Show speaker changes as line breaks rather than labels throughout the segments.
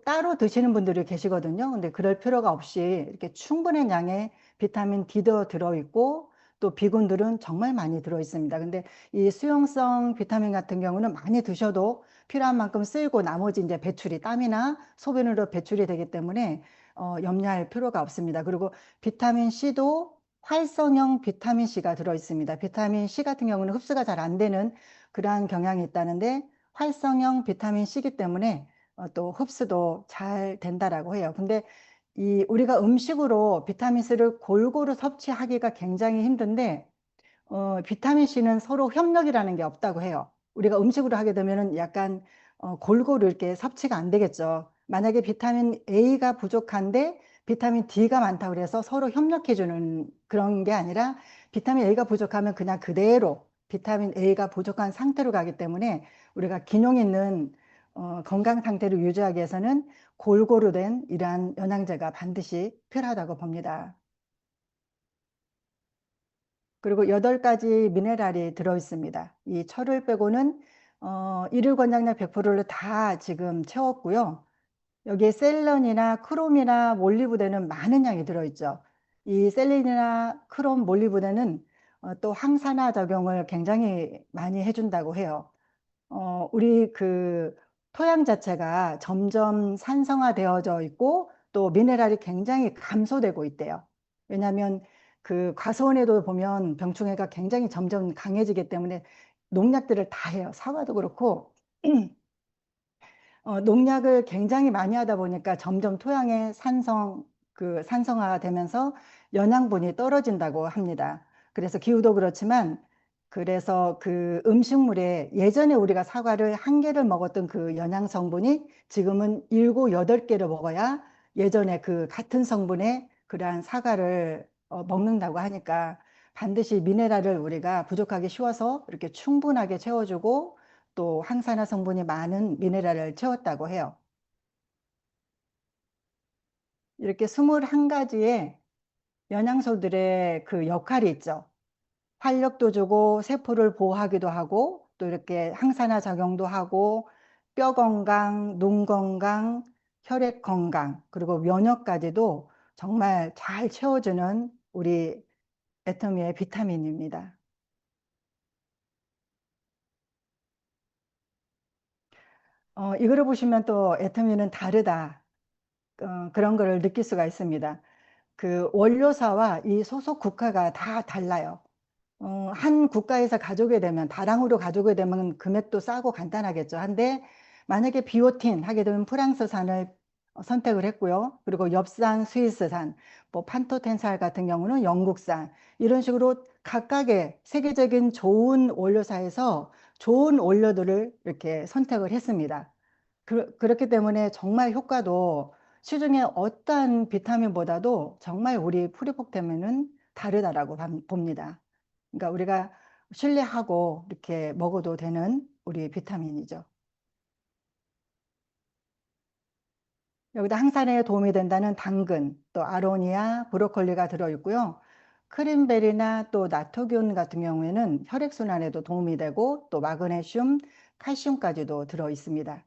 따로 드시는 분들이 계시거든요. 근데 그럴 필요가 없이 이렇게 충분한 양의 비타민 D도 들어있고 또 비군들은 정말 많이 들어있습니다. 근데 이 수용성 비타민 같은 경우는 많이 드셔도 필요한 만큼 쓰이고 나머지 이제 배출이 땀이나 소변으로 배출이 되기 때문에 염려할 필요가 없습니다. 그리고 비타민 C도 활성형 비타민 C가 들어있습니다. 비타민 C 같은 경우는 흡수가 잘 안 되는 그러한 경향이 있다는데 활성형 비타민 C이기 때문에 또 흡수도 잘 된다라고 해요. 근데 이 우리가 음식으로 비타민 C를 골고루 섭취하기가 굉장히 힘든데 비타민 C는 서로 협력이라는 게 없다고 해요. 우리가 음식으로 하게 되면은 약간 골고루 이렇게 섭취가 안 되겠죠. 만약에 비타민 A가 부족한데 비타민 D가 많다고 그래서 서로 협력해 주는 그런 게 아니라 비타민 A가 부족하면 그냥 그대로 비타민 A가 부족한 상태로 가기 때문에 우리가 균형 있는 건강 상태를 유지하기 위해서는 골고루 된 이러한 영양제가 반드시 필요하다고 봅니다. 그리고 8가지 미네랄이 들어있습니다. 이 철을 빼고는 일일 권장량 100%를 다 지금 채웠고요. 여기에 셀렌이나 크롬이나 몰리브덴은 많은 양이 들어있죠. 이 셀렌이나 크롬, 몰리브덴은 또 항산화 작용을 굉장히 많이 해준다고 해요. 우리 그 토양 자체가 점점 산성화되어져 있고 또 미네랄이 굉장히 감소되고 있대요. 왜냐하면 그 과수원에도 보면 병충해가 굉장히 점점 강해지기 때문에 농약들을 다 해요. 사과도 그렇고 농약을 굉장히 많이 하다 보니까 점점 토양의 산성화가 되면서 영양분이 떨어진다고 합니다. 그래서 기후도 그렇지만 그래서 그 음식물에 예전에 우리가 사과를 1개를 먹었던 그 영양 성분이 지금은 7, 8개를 먹어야 예전에 그 같은 성분의 그러한 사과를 먹는다고 하니까 반드시 미네랄을 우리가 부족하기 쉬워서 이렇게 충분하게 채워주고 또 항산화 성분이 많은 미네랄을 채웠다고 해요. 이렇게 21가지의 영양소들의 그 역할이 있죠. 활력도 주고 세포를 보호하기도 하고 또 이렇게 항산화 작용도 하고 뼈 건강, 눈 건강, 혈액 건강 그리고 면역까지도 정말 잘 채워주는 우리 애터미의 비타민입니다. 이거를 보시면 또 애터미는 다르다 그런 거를 느낄 수가 있습니다. 그 원료사와 이 소속 국가가 다 달라요. 한 국가에서 가져오게 되면 다량으로 가져오게 되면 금액도 싸고 간단하겠죠. 한데 만약에 비오틴 하게 되면 프랑스산을 선택을 했고요. 그리고 엽산 스위스산, 뭐 판토텐살 같은 경우는 영국산 이런 식으로 각각의 세계적인 좋은 원료사에서 좋은 원료들을 이렇게 선택을 했습니다. 그렇기 때문에 정말 효과도 시중에 어떠한 비타민보다도 정말 우리 프리복템에는 다르다라고 봅니다. 그러니까 우리가 신뢰하고 이렇게 먹어도 되는 우리 비타민이죠. 여기다 항산화에 도움이 된다는 당근, 또 아로니아, 브로콜리가 들어있고요. 크린베리나 또 나토균 같은 경우에는 혈액순환에도 도움이 되고 또 마그네슘, 칼슘까지도 들어있습니다.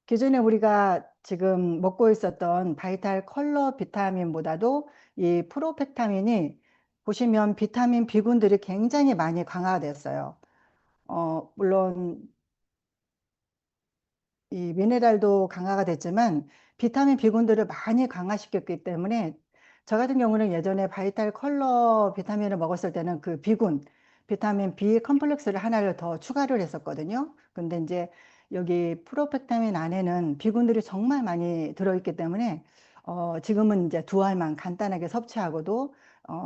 기존에 우리가 지금 먹고 있었던 바이탈 컬러 비타민보다도 이 프로펙타민이 보시면 비타민 B군들이 굉장히 많이 강화됐어요. 물론 이 미네랄도 강화가 됐지만 비타민 B군들을 많이 강화시켰기 때문에 저 같은 경우는 예전에 바이탈 컬러 비타민을 먹었을 때는 그 B군, 비타민 B 컴플렉스를 하나를 더 추가를 했었거든요. 근데 이제 여기 프로펙타민 안에는 B군들이 정말 많이 들어있기 때문에 지금은 이제 두 알만 간단하게 섭취하고도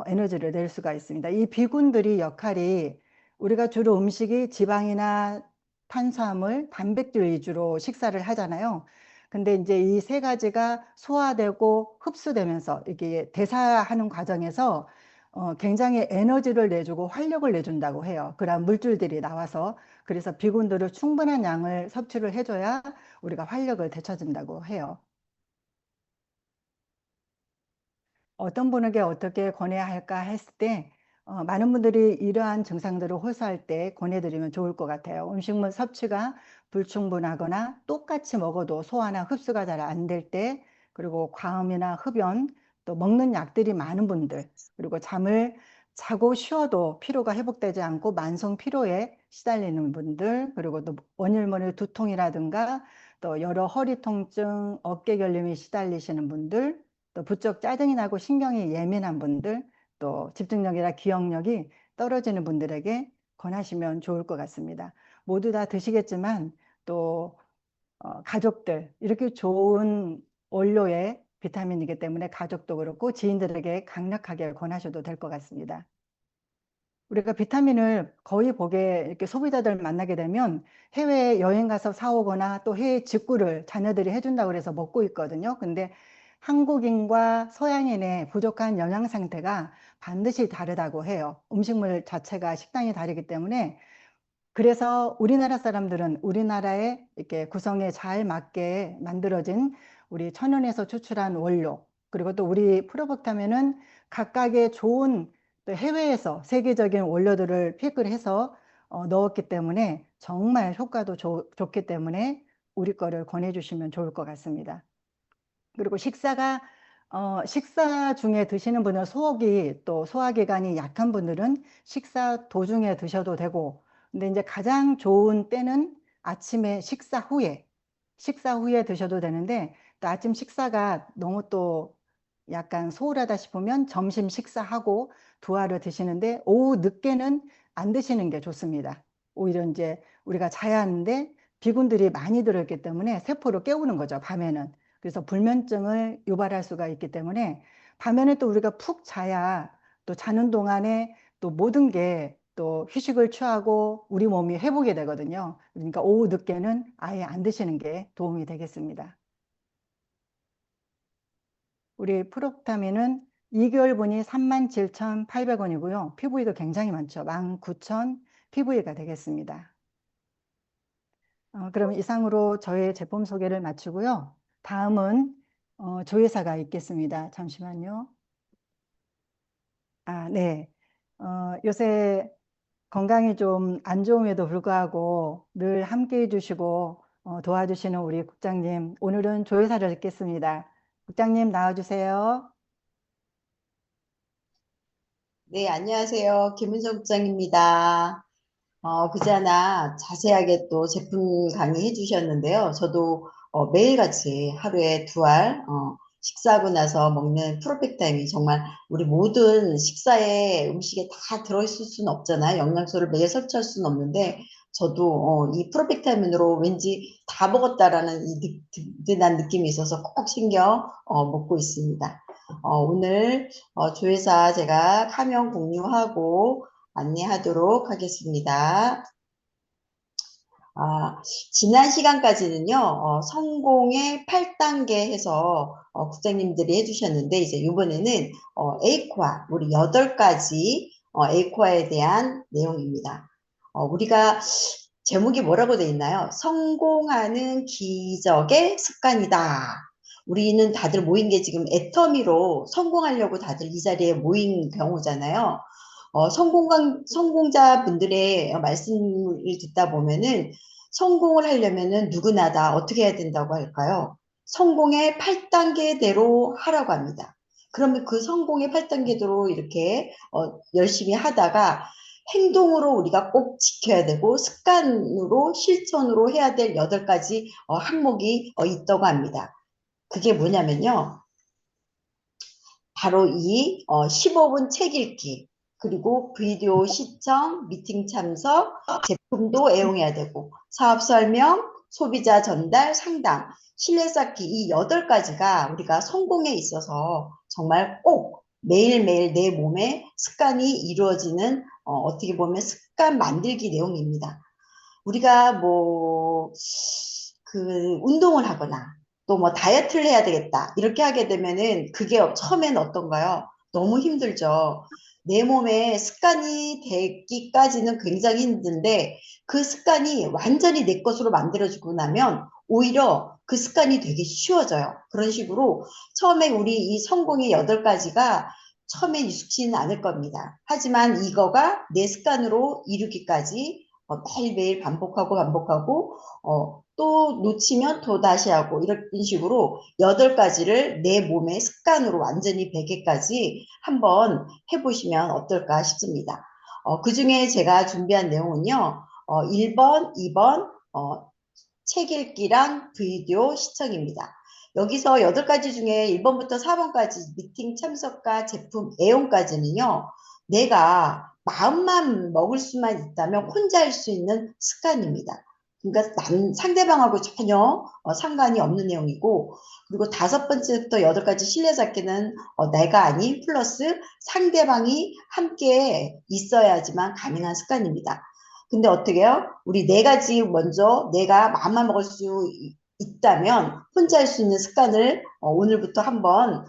에너지를 낼 수가 있습니다. 이 B군들이 역할이 우리가 주로 음식이 지방이나 탄수화물, 단백질 위주로 식사를 하잖아요. 근데 이제 이 3가지가 소화되고 흡수되면서 이게 대사하는 과정에서 굉장히 에너지를 내주고 활력을 내준다고 해요. 그런 물질들이 나와서 그래서 비군들을 충분한 양을 섭취를 해줘야 우리가 활력을 되찾는다고 해요. 어떤 분에게 어떻게 권해야 할까 했을 때 많은 분들이 이러한 증상들을 호소할 때 권해드리면 좋을 것 같아요. 음식물 섭취가 불충분하거나 똑같이 먹어도 소화나 흡수가 잘 안 될 때, 그리고 과음이나 흡연, 또 먹는 약들이 많은 분들, 그리고 잠을 자고 쉬어도 피로가 회복되지 않고 만성 피로에 시달리는 분들, 그리고 또 원일머리 두통이라든가 또 여러 허리 통증, 어깨 결림이 시달리시는 분들, 또 부쩍 짜증이 나고 신경이 예민한 분들, 또 집중력이나 기억력이 떨어지는 분들에게 권하시면 좋을 것 같습니다. 모두 다 드시겠지만 또 가족들, 이렇게 좋은 원료의 비타민이기 때문에 가족도 그렇고 지인들에게 강력하게 권하셔도 될 것 같습니다. 우리가 비타민을 거의 보게 이렇게 소비자들 만나게 되면 해외 여행 가서 사오거나 또 해외 직구를 자녀들이 해준다고 그래서 먹고 있거든요. 근데 한국인과 서양인의 부족한 영양 상태가 반드시 다르다고 해요. 음식물 자체가 식단이 다르기 때문에, 그래서 우리나라 사람들은 우리나라의 이렇게 구성에 잘 맞게 만들어진 우리 천연에서 추출한 원료, 그리고 또 우리 프로보타민은 각각의 좋은 또 해외에서 세계적인 원료들을 픽을 해서 넣었기 때문에 정말 효과도 좋기 때문에 우리 거를 권해주시면 좋을 것 같습니다. 그리고 식사 중에 드시는 분은 소화기 또 소화기관이 약한 분들은 식사 도중에 드셔도 되고, 근데 이제 가장 좋은 때는 아침에 식사 후에 드셔도 되는데, 또 아침 식사가 너무 또 약간 소홀하다 싶으면 점심 식사하고 두알을 드시는데, 오후 늦게는 안 드시는 게 좋습니다. 오히려 이제 우리가 자야 하는데 비군들이 많이 들어있기 때문에 세포를 깨우는 거죠, 밤에는. 그래서 불면증을 유발할 수가 있기 때문에 밤에는 또 우리가 푹 자야 또 자는 동안에 또 모든 게 또 휴식을 취하고 우리 몸이 회복이 되거든요. 그러니까 오후 늦게는 아예 안 드시는 게 도움이 되겠습니다. 우리 프로비타민은 2개월분이 37,800원이고요. PV도 굉장히 많죠. 19,000 PV가 되겠습니다. 그럼 이상으로 저의 제품 소개를 마치고요. 다음은 조회사가 있겠습니다. 잠시만요. 네. 요새 건강이 좀 안 좋음에도 불구하고 늘 함께 해주시고 도와주시는 우리 국장님, 오늘은 조회사를 듣겠습니다. 국장님 나와주세요.
네, 안녕하세요. 김은정 국장입니다. 그자나 자세하게 또 제품 강의해 주셨는데요. 저도 매일같이 하루에 두 알, 식사하고 나서 먹는 프로펙타임이 정말 우리 모든 식사에 음식에 다 들어있을 수는 없잖아요. 영양소를 매일 섭취할 수는 없는데, 저도 이 프로펙타임으로 왠지 다 먹었다라는 이 든든한 느낌이 있어서 꼭 챙겨 먹고 있습니다. 오늘 조회사 제가 화면 공유하고 안내하도록 하겠습니다. 지난 시간까지는요, 성공의 8단계 해서 국장님들이 해주셨는데, 이제 이번에는 에이코아, 우리 8가지 에이코아에 대한 내용입니다. 우리가 제목이 뭐라고 돼 있나요? 성공하는 기적의 습관이다. 우리는 다들 모인 게 지금 애터미로 성공하려고 다들 이 자리에 모인 경우잖아요. 성공자분들의 말씀을 듣다 보면은 성공을 하려면은 누구나 다 어떻게 해야 된다고 할까요? 성공의 8단계대로 하라고 합니다. 그러면 그 성공의 8단계대로 이렇게 열심히 하다가 행동으로 우리가 꼭 지켜야 되고 습관으로 실천으로 해야 될 8가지 항목이 있다고 합니다. 그게 뭐냐면요. 바로 이 15분 책 읽기, 그리고 비디오 시청, 미팅 참석, 제품도 애용해야 되고, 사업 설명, 소비자 전달, 상담, 신뢰 쌓기, 이 8가지가 우리가 성공에 있어서 정말 꼭 매일매일 내 몸에 습관이 이루어지는 어떻게 보면 습관 만들기 내용입니다. 우리가 뭐 그 운동을 하거나 또 뭐 다이어트를 해야 되겠다 이렇게 하게 되면은 그게 처음엔 어떤가요? 너무 힘들죠. 내 몸에 습관이 되기까지는 굉장히 힘든데 그 습관이 완전히 내 것으로 만들어지고 나면 오히려 그 습관이 되게 쉬워져요. 그런 식으로 처음에 우리 이 성공의 8가지가 처음에 익숙치는 않을 겁니다. 하지만 이거가 내 습관으로 이루기까지 매일매일 반복하고 또 놓치면 또 다시 하고 이런 식으로 8가지를 내 몸의 습관으로 완전히 100개까지 한번 해보시면 어떨까 싶습니다. 그 중에 제가 준비한 내용은요. 1번, 2번 책 읽기랑 비디오 시청입니다. 여기서 8가지 중에 1번부터 4번까지 미팅 참석과 제품 애용까지는요. 내가 마음만 먹을 수만 있다면 혼자 할 수 있는 습관입니다. 그러니까 상대방하고 전혀 상관이 없는 내용이고, 그리고 5번째부터 8가지 실내잡기는 내가 아닌 플러스 상대방이 함께 있어야지만 가능한 습관입니다. 근데 어떻게 해요? 우리 4가지 먼저 내가 마음만 먹을 수 있다면 혼자 할 수 있는 습관을 오늘부터 한번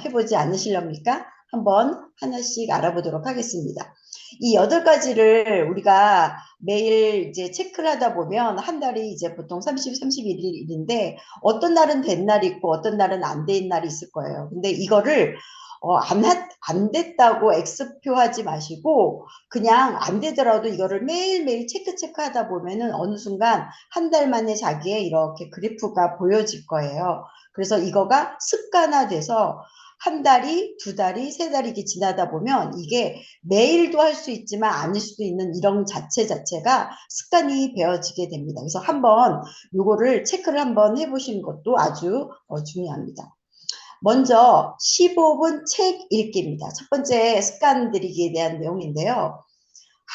해보지 않으시렵니까? 한번 하나씩 알아보도록 하겠습니다. 이 8가지를 우리가 매일 이제 체크를 하다 보면 한 달이 이제 보통 31일인데 어떤 날은 된 날이 있고 어떤 날은 안 된 날이 있을 거예요. 근데 이거를 안 됐다고 X표 하지 마시고 그냥 안 되더라도 이거를 매일매일 체크하다 보면은 어느 순간 한 달 만에 자기의 이렇게 그래프가 보여질 거예요. 그래서 이거가 습관화돼서 한 달이, 2달이, 3달이 이렇게 지나다 보면 이게 매일도 할 수 있지만 아닐 수도 있는 이런 자체가 습관이 배워지게 됩니다. 그래서 한번 요거를 체크를 한번 해보시는 것도 아주 중요합니다. 먼저 15분 책 읽기입니다. 첫 번째 습관 들이기에 대한 내용인데요.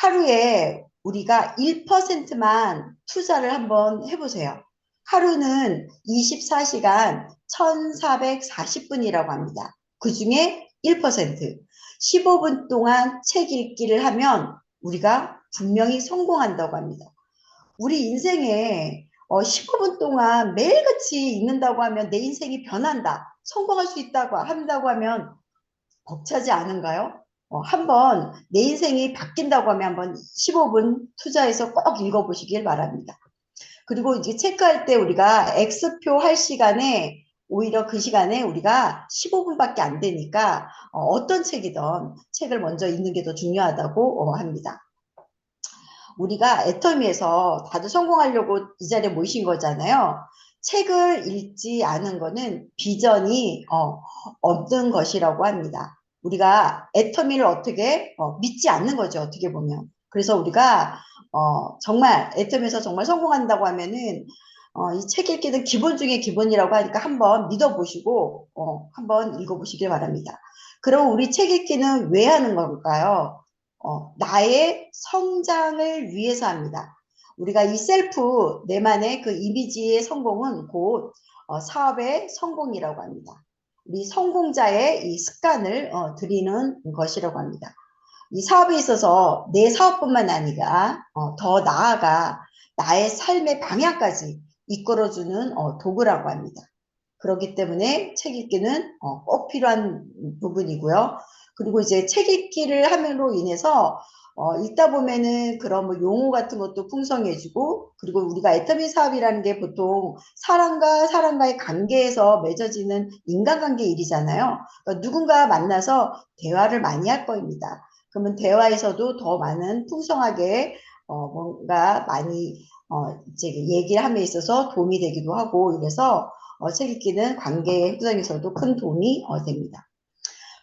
하루에 우리가 1%만 투자를 한번 해보세요. 하루는 24시간 1440분이라고 합니다. 그 중에 1%, 15분 동안 책 읽기를 하면 우리가 분명히 성공한다고 합니다. 우리 인생에 15분 동안 매일같이 읽는다고 하면 내 인생이 변한다, 성공할 수 있다고 한다고 하면 벅차지 않은가요? 한번 내 인생이 바뀐다고 하면 한번 15분 투자해서 꼭 읽어보시길 바랍니다. 그리고 이제 체크할 때 우리가 X표 할 시간에 오히려 그 시간에 우리가 15분밖에 안 되니까 어떤 책이든 책을 먼저 읽는 게 더 중요하다고 합니다. 우리가 애터미에서 다들 성공하려고 이 자리에 모이신 거잖아요. 책을 읽지 않은 거는 비전이 없는 것이라고 합니다. 우리가 애터미를 어떻게 믿지 않는 거죠. 어떻게 보면. 그래서 우리가 정말 애터미에서 정말 성공한다고 하면은 이 책 읽기는 기본 중에 기본이라고 하니까 한번 믿어보시고 한번 읽어보시길 바랍니다. 그럼 우리 책 읽기는 왜 하는 걸까요? 나의 성장을 위해서 합니다. 우리가 이 셀프, 내만의 그 이미지의 성공은 곧 사업의 성공이라고 합니다. 우리 성공자의 이 습관을 드리는 것이라고 합니다. 이 사업에 있어서 내 사업뿐만 아니라 더 나아가 나의 삶의 방향까지 이끌어주는 도구라고 합니다. 그렇기 때문에 책 읽기는 꼭 필요한 부분이고요. 그리고 이제 책 읽기를 함으로 인해서 읽다 보면은 그런 뭐 용어 같은 것도 풍성해지고, 그리고 우리가 애터미 사업이라는 게 보통 사람과 사람과의 관계에서 맺어지는 인간관계 일이잖아요. 그러니까 누군가 만나서 대화를 많이 할 거입니다. 그러면 대화에서도 더 많은 풍성하게 뭔가 많이 이제 얘기를 함에 있어서 도움이 되기도 하고, 이래서 책 읽기는 관계 형성에서도 큰 도움이 됩니다.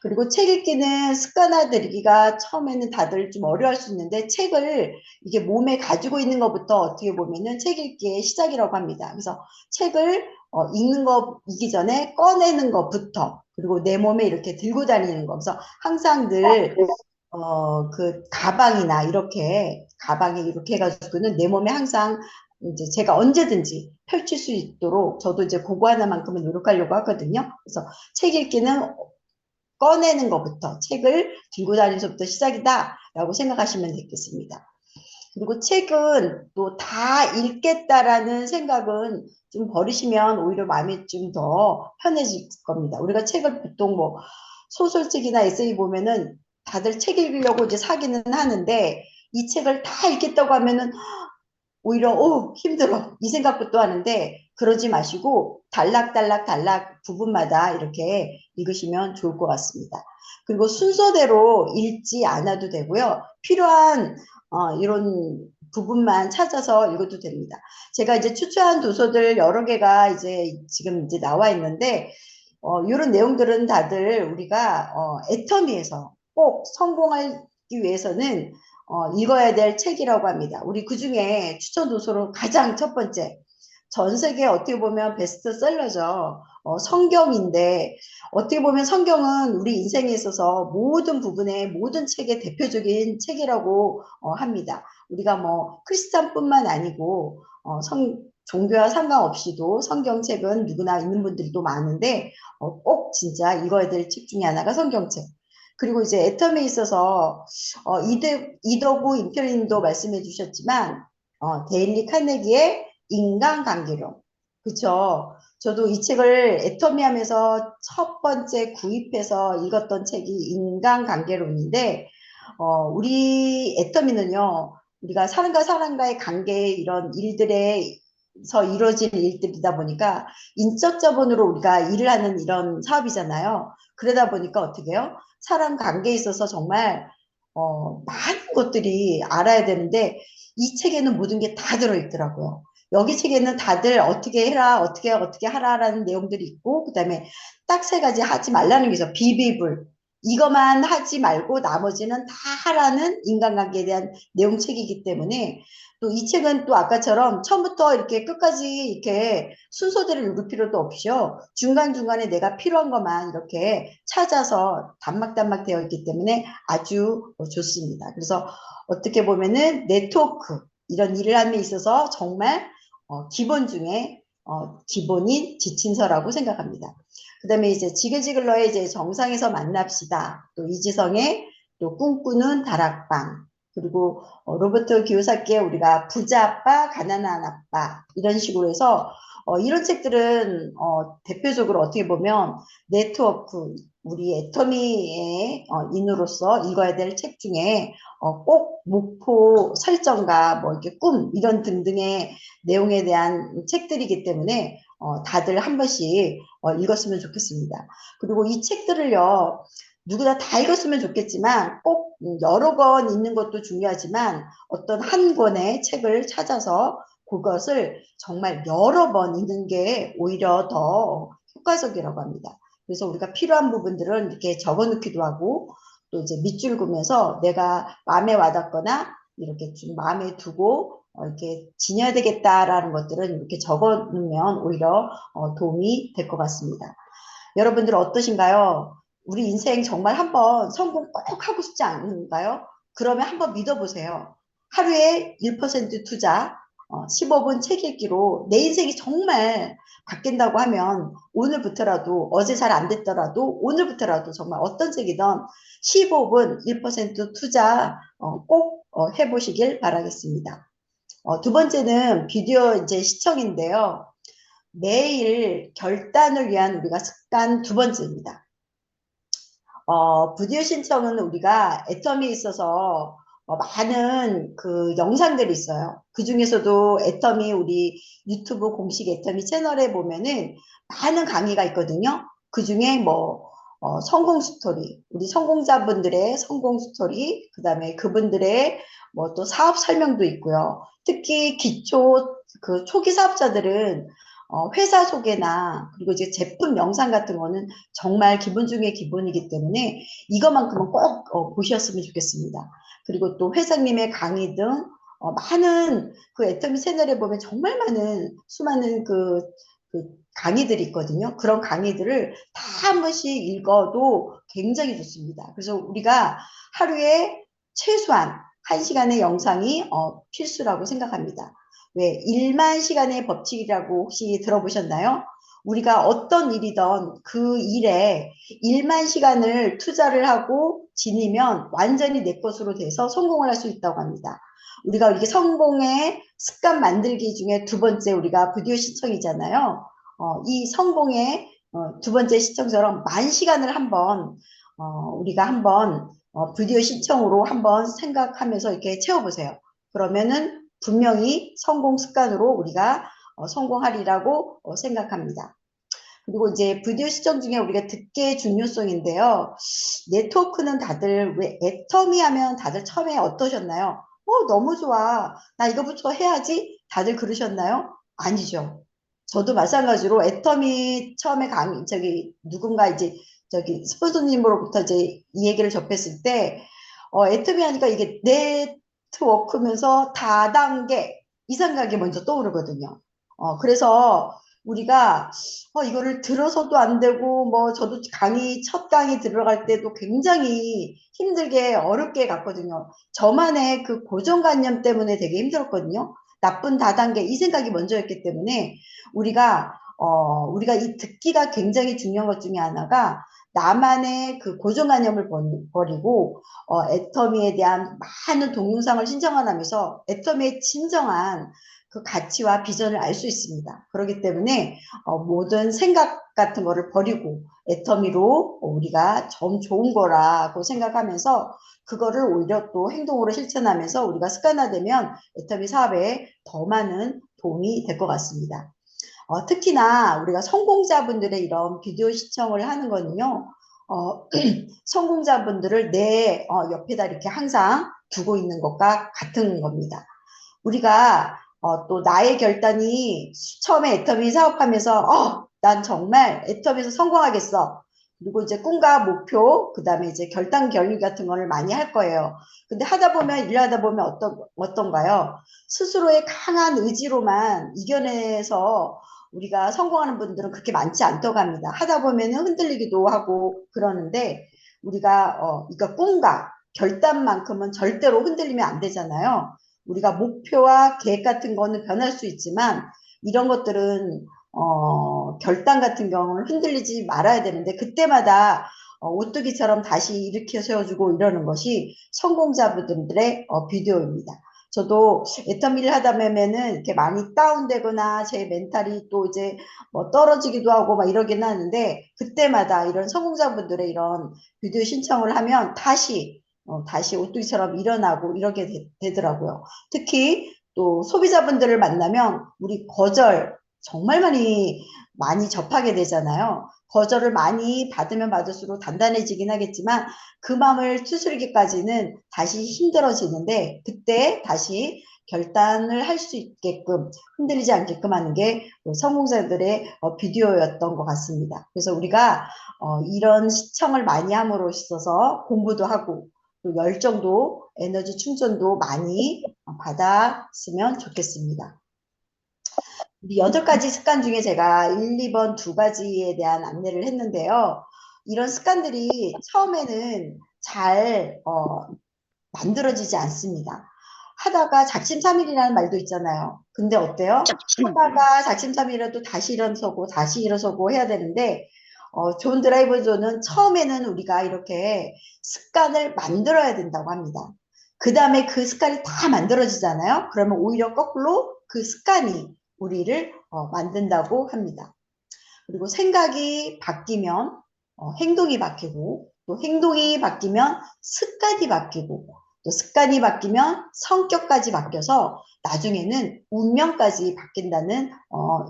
그리고 책 읽기는 습관화 들이기가 처음에는 다들 좀 어려워할 수 있는데, 책을 이게 몸에 가지고 있는 것부터 어떻게 보면은 책 읽기의 시작이라고 합니다. 그래서 책을 읽는 거이기 전에 꺼내는 것부터, 그리고 내 몸에 이렇게 들고 다니는 거. 그래서 항상 늘 그 가방이나 이렇게 가방에 이렇게 해가지고는 내 몸에 항상 이제 제가 언제든지 펼칠 수 있도록 저도 이제 그거 하나만큼은 노력하려고 하거든요. 그래서 책 읽기는 꺼내는 것부터, 책을 들고 다니는 것부터 시작이다라고 생각하시면 되겠습니다. 그리고 책은 또 다 읽겠다라는 생각은 좀 버리시면 오히려 마음이 좀 더 편해질 겁니다. 우리가 책을 보통 뭐 소설책이나 에세이 보면은 다들 책 읽으려고 이제 사기는 하는데, 이 책을 다 읽겠다고 하면은 오히려 힘들어 이 생각부터 하는데, 그러지 마시고 단락 부분마다 이렇게 읽으시면 좋을 것 같습니다. 그리고 순서대로 읽지 않아도 되고요. 필요한 이런 부분만 찾아서 읽어도 됩니다. 제가 이제 추천한 도서들 여러 개가 이제 지금 이제 나와 있는데 이런 내용들은 다들 우리가 애터미에서 꼭 성공하기 위해서는 읽어야 될 책이라고 합니다. 우리 그중에 추천 도서로 가장 첫 번째, 전 세계 어떻게 보면 베스트셀러죠. 성경인데 어떻게 보면 성경은 우리 인생에 있어서 모든 부분의 모든 책의 대표적인 책이라고 합니다. 우리가 뭐 크리스찬뿐만 아니고 종교와 상관없이도 성경책은 누구나 있는 분들도 많은데 꼭 진짜 읽어야 될 책 중에 하나가 성경책. 그리고 이제 애텀에 있어서 이더구 임페리님도 말씀해 주셨지만 데일리 카네기의 인간관계론. 그쵸? 저도 이 책을 애터미 하면서 첫 번째 구입해서 읽었던 책이 인간관계론인데 우리 애터미는요, 우리가 사람과 사람과의 관계 이런 일들에서 이루어질 일들이다 보니까 인적 자본으로 우리가 일을 하는 이런 사업이잖아요. 그러다 보니까 어떻게 해요? 사람 관계에 있어서 정말 많은 것들이 알아야 되는데 이 책에는 모든 게 다 들어있더라고요. 여기 책에는 다들 어떻게 해라, 어떻게 하라라는 내용들이 있고, 그 다음에 딱 세 가지 하지 말라는 게 있어. 비비불. 이것만 하지 말고 나머지는 다 하라는 인간관계에 대한 내용책이기 때문에 또 이 책은 또 아까처럼 처음부터 이렇게 끝까지 이렇게 순서대로 읽을 필요도 없이요. 중간중간에 내가 필요한 것만 이렇게 찾아서 단막단막 되어 있기 때문에 아주 좋습니다. 그래서 어떻게 보면은 네트워크 이런 일을 함에 있어서 정말 기본 중에 기본인 지친서라고 생각합니다. 그 다음에 이제 지글지글러의 이제 정상에서 만납시다. 또 이지성의 또 꿈꾸는 다락방. 그리고 로버트 기요사키의 우리가 부자 아빠, 가난한 아빠 이런 식으로 해서 이런 책들은 대표적으로 어떻게 보면 네트워크 우리 애터미의 인으로서 읽어야 될 책 중에 꼭 목표 설정과 뭐 이렇게 꿈 이런 등등의 내용에 대한 책들이기 때문에 다들 한 번씩 읽었으면 좋겠습니다. 그리고 이 책들을요, 누구나 다 읽었으면 좋겠지만 꼭 여러 권 읽는 것도 중요하지만 어떤 한 권의 책을 찾아서 그것을 정말 여러 번 읽는 게 오히려 더 효과적이라고 합니다. 그래서 우리가 필요한 부분들은 이렇게 적어 놓기도 하고 또 이제 밑줄 그면서 내가 마음에 와닿거나 이렇게 좀 마음에 두고 이렇게 지녀야 되겠다라는 것들은 이렇게 적어 놓으면 오히려 도움이 될 것 같습니다. 여러분들 어떠신가요? 우리 인생 정말 한번 성공 꼭 하고 싶지 않은가요? 그러면 한번 믿어보세요. 하루에 1% 투자, 15분 책 읽기로 내 인생이 정말 바뀐다고 하면 오늘부터라도 어제 잘 안 됐더라도 오늘부터라도 정말 어떤 책이든 15분 1% 투자 꼭 해보시길 바라겠습니다. 두 번째는 비디오 이제 시청인데요. 매일 결단을 위한 우리가 습관 두 번째입니다. 비디오 신청은 우리가 애텀에 있어서 많은 그 영상들이 있어요. 그 중에서도 애텀이 우리 유튜브 공식 애텀이 채널에 보면은 많은 강의가 있거든요. 그 중에 뭐 성공 스토리, 우리 성공자분들의 성공 스토리, 그 다음에 그분들의 뭐 또 사업 설명도 있고요. 특히 기초 그 초기 사업자들은 회사 소개나 그리고 이제 제품 영상 같은 거는 정말 기본 중에 기본이기 때문에 이것만큼은 꼭 보셨으면 좋겠습니다. 그리고 또 회장님의 강의 등 많은 그 애터미 채널에 보면 정말 많은 수많은 그 강의들이 있거든요. 그런 강의들을 다 한 번씩 읽어도 굉장히 좋습니다. 그래서 우리가 하루에 최소한 1시간의 영상이 필수라고 생각합니다. 왜 1만 시간의 법칙이라고 혹시 들어보셨나요? 우리가 어떤 일이든 그 일에 1만 시간을 투자를 하고 지니면 완전히 내 것으로 돼서 성공을 할 수 있다고 합니다. 우리가 이렇게 성공의 습관 만들기 중에 두 번째 우리가 비디오 시청이잖아요. 이 성공의 두 번째 시청처럼 10,000시간을 한번 우리가 한번 비디오 시청으로 한번 생각하면서 이렇게 채워보세요. 그러면은 분명히 성공 습관으로 우리가 성공하리라고 생각합니다. 그리고 이제 비디오 시청 중에 우리가 듣기의 중요성인데요. 네트워크는 다들 왜 애터미 하면 다들 처음에 어떠셨나요? 너무 좋아. 나 이거부터 해야지. 다들 그러셨나요? 아니죠. 저도 마찬가지로 애터미 처음에 누군가 이제 스폰서님으로부터 이제 이 얘기를 접했을 때, 애터미 하니까 이게 네트워크면서 다단계 이 생각이 먼저 떠오르거든요. 그래서 우리가 이거를 들어서도 안 되고, 저도 첫 강의 들어갈 때도 굉장히 힘들게, 어렵게 갔거든요. 저만의 그 고정관념 때문에 되게 힘들었거든요. 나쁜 다단계, 이 생각이 먼저였기 때문에, 우리가 이 듣기가 굉장히 중요한 것 중에 하나가, 나만의 그 고정관념을 버리고, 애터미에 대한 많은 동영상을 신청하면서, 애터미의 진정한 그 가치와 비전을 알 수 있습니다. 그렇기 때문에 모든 생각 같은 거를 버리고 애터미로 우리가 좀 좋은 거라고 생각하면서 그거를 오히려 또 행동으로 실천하면서 우리가 습관화되면 애터미 사업에 더 많은 도움이 될 것 같습니다. 특히나 우리가 성공자분들의 이런 비디오 시청을 하는 거는요, 성공자분들을 내 옆에다 이렇게 항상 두고 있는 것과 같은 겁니다. 우리가 또 나의 결단이 처음에 애터미 사업하면서 난 정말 애터미에서 성공하겠어. 그리고 이제 꿈과 목표, 그 다음에 이제 결단 결의 같은 거를 많이 할 거예요. 근데 일하다 보면 어떤가요? 스스로의 강한 의지로만 이겨내서 우리가 성공하는 분들은 그렇게 많지 않다고 합니다. 하다 보면 흔들리기도 하고 그러는데 그러니까 꿈과 결단만큼은 절대로 흔들리면 안 되잖아요. 우리가 목표와 계획 같은 거는 변할 수 있지만 이런 것들은 결단 같은 경우는 흔들리지 말아야 되는데 그때마다 오뚜기처럼 다시 일으켜 세워주고 이러는 것이 성공자분들의 비디오입니다. 저도 애터미를 하다 보면은 이렇게 많이 다운되거나 제 멘탈이 또 이제 떨어지기도 하고 막 이러긴 하는데 그때마다 이런 성공자분들의 이런 비디오 신청을 하면 다시 오뚜기처럼 일어나고 이렇게 되더라고요. 특히 또 소비자분들을 만나면 우리 거절 정말 많이 접하게 되잖아요. 거절을 많이 받으면 받을수록 단단해지긴 하겠지만 그 마음을 추스르기까지는 다시 힘들어지는데 그때 다시 결단을 할 수 있게끔 흔들리지 않게끔 하는 게 성공자들의 비디오였던 것 같습니다. 그래서 우리가 이런 시청을 많이 함으로 있어서 공부도 하고 또 열정도 에너지 충전도 많이 받았으면 좋겠습니다. 우리 8가지 습관 중에 제가 1, 2번 2가지에 대한 안내를 했는데요. 이런 습관들이 처음에는 잘 만들어지지 않습니다. 하다가 작심삼일이라는 말도 있잖아요. 근데 어때요? 하다가 작심삼일이라도 다시 일어서고 다시 일어서고 해야 되는데 존 드라이버존은 처음에는 우리가 이렇게 습관을 만들어야 된다고 합니다. 그 다음에 그 습관이 다 만들어지잖아요. 그러면 오히려 거꾸로 그 습관이 우리를 만든다고 합니다. 그리고 생각이 바뀌면 행동이 바뀌고 또 행동이 바뀌면 습관이 바뀌고 또 습관이 바뀌면 성격까지 바뀌어서 나중에는 운명까지 바뀐다는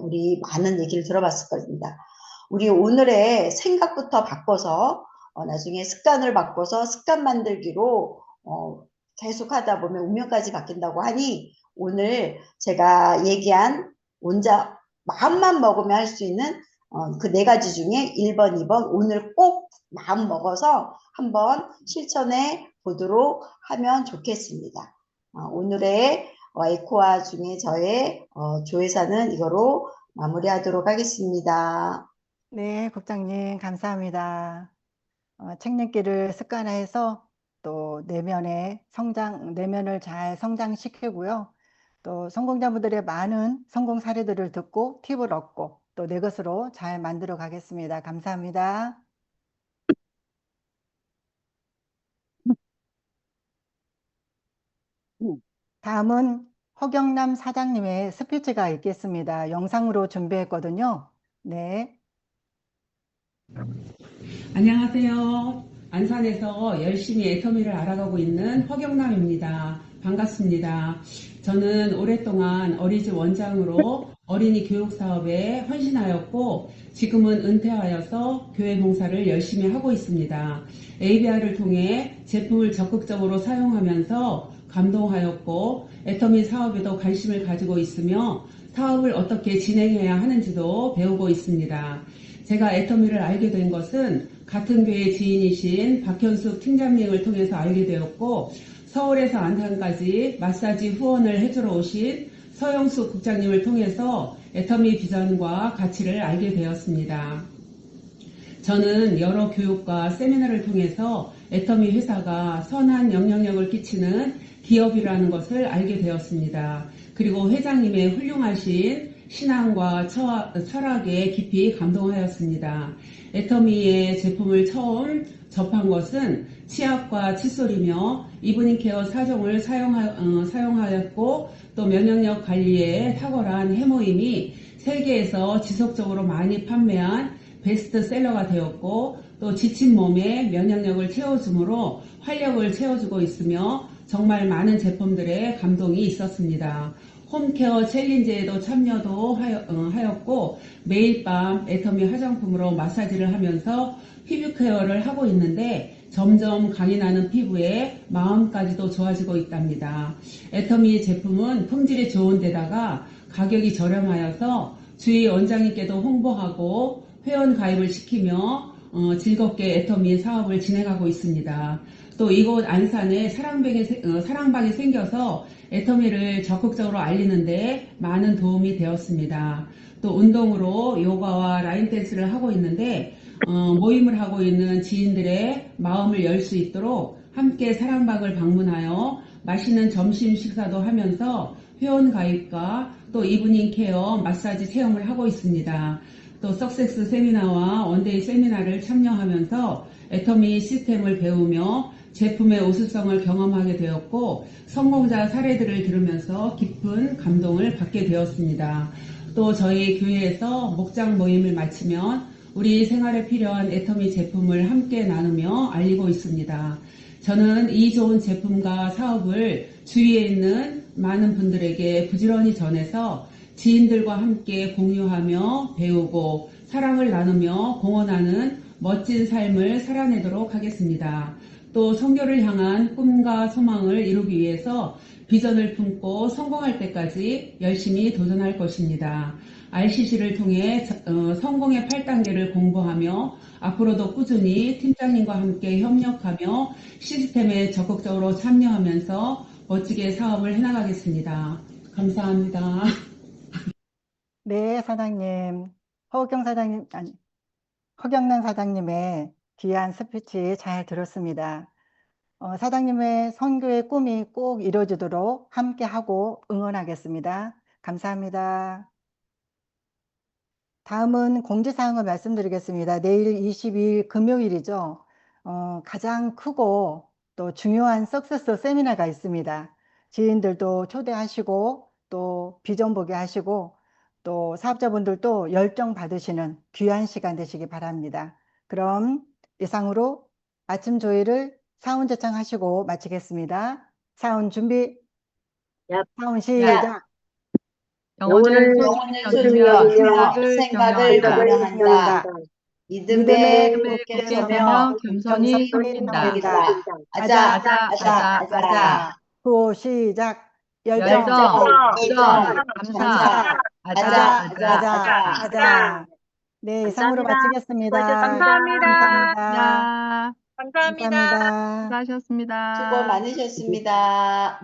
우리 많은 얘기를 들어봤을 겁니다. 우리 오늘의 생각부터 바꿔서 나중에 습관을 바꿔서 습관 만들기로 계속 하다 보면 운명까지 바뀐다고 하니 오늘 제가 얘기한 혼자 마음만 먹으면 할 수 있는 그 4가지 중에 1번, 2번 오늘 꼭 마음 먹어서 한번 실천해 보도록 하면 좋겠습니다. 오늘의 에코아 중에 저의 조회사는 이거로 마무리하도록 하겠습니다.
네, 국장님, 감사합니다. 책 읽기를 습관화해서 또 내면을 잘 성장시키고요. 또 성공자분들의 많은 성공 사례들을 듣고 팁을 얻고 또 내 것으로 잘 만들어 가겠습니다. 감사합니다. 다음은 허경남 사장님의 스피치가 있겠습니다. 영상으로 준비했거든요. 네.
안녕하세요. 안산에서 열심히 애터미를 알아가고 있는 허경남입니다. 반갑습니다. 저는 오랫동안 어리지 원장으로 어린이 교육 사업에 헌신하였고 지금은 은퇴하여서 교회 봉사를 열심히 하고 있습니다. ABR을 통해 제품을 적극적으로 사용하면서 감동하였고 애터미 사업에도 관심을 가지고 있으며 사업을 어떻게 진행해야 하는지도 배우고 있습니다. 제가 애터미를 알게 된 것은 같은 교회 지인이신 박현숙 팀장님을 통해서 알게 되었고 서울에서 안산까지 마사지 후원을 해주러 오신 서영수 국장님을 통해서 애터미 비전과 가치를 알게 되었습니다. 저는 여러 교육과 세미나를 통해서 애터미 회사가 선한 영향력을 끼치는 기업이라는 것을 알게 되었습니다. 그리고 회장님의 훌륭하신 신앙과 철학에 깊이 감동하였습니다. 애터미의 제품을 처음 접한 것은 치약과 칫솔이며 이브닝 케어 4종을 사용하였고 또 면역력 관리에 탁월한 해모임이 세계에서 지속적으로 많이 판매한 베스트셀러가 되었고 또 지친 몸에 면역력을 채워주므로 활력을 채워주고 있으며 정말 많은 제품들의 감동이 있었습니다. 홈케어 챌린지에도 참여도 하였고 매일 밤 애터미 화장품으로 마사지를 하면서 피부 케어를 하고 있는데 점점 강이 나는 피부에 마음까지도 좋아지고 있답니다. 애터미 제품은 품질이 좋은 데다가 가격이 저렴하여서 주위 원장님께도 홍보하고 회원 가입을 시키며 즐겁게 애터미 사업을 진행하고 있습니다. 또 이곳 안산에 사랑방이 생겨서 애터미를 적극적으로 알리는데 많은 도움이 되었습니다. 또 운동으로 요가와 라인 댄스를 하고 있는데 모임을 하고 있는 지인들의 마음을 열 수 있도록 함께 사랑방을 방문하여 맛있는 점심 식사도 하면서 회원 가입과 또 이브닝 케어 마사지 체험을 하고 있습니다. 또 석세스 세미나와 원데이 세미나를 참여하면서 애터미 시스템을 배우며 제품의 우수성을 경험하게 되었고 성공자 사례들을 들으면서 깊은 감동을 받게 되었습니다. 또 저희 교회에서 목장 모임을 마치면 우리 생활에 필요한 애터미 제품을 함께 나누며 알리고 있습니다. 저는 이 좋은 제품과 사업을 주위에 있는 많은 분들에게 부지런히 전해서 지인들과 함께 공유하며 배우고 사랑을 나누며 공헌하는 멋진 삶을 살아내도록 하겠습니다. 또 선교를 향한 꿈과 소망을 이루기 위해서 비전을 품고 성공할 때까지 열심히 도전할 것입니다. RCC를 통해 성공의 8단계를 공부하며 앞으로도 꾸준히 팀장님과 함께 협력하며 시스템에 적극적으로 참여하면서 멋지게 사업을 해나가겠습니다. 감사합니다.
네, 사장님. 허경란 사장님의 귀한 스피치 잘 들었습니다. 사장님의 선교의 꿈이 꼭 이루어지도록 함께하고 응원하겠습니다. 감사합니다. 다음은 공지사항을 말씀드리겠습니다. 내일 22일 금요일이죠. 가장 크고 또 중요한 석세스 세미나가 있습니다. 지인들도 초대하시고 또 비전 보게 하시고 또 사업자분들도 열정 받으시는 귀한 시간 되시기 바랍니다. 그럼 이상으로 아침 조회를 사운 제청하시고 마치겠습니다. 사운 준비,
야,
사운 시작.
영혼을
영혼을
소중히
소중히
여기며
여기며 생각을
생각을
변명한다. 믿음에 굳게
굳게
서며
서며 겸손히
겸손히
섬긴다.
섬긴다. 아자, 아자, 아자.
또 시작.
열정,
열정,
감사,
아자,
아자, 아자. 네, 이상으로
감사합니다.
마치겠습니다.
수고하셨습니다.
감사합니다.
야,
감사합니다.
수고하셨습니다.
수고 많으셨습니다.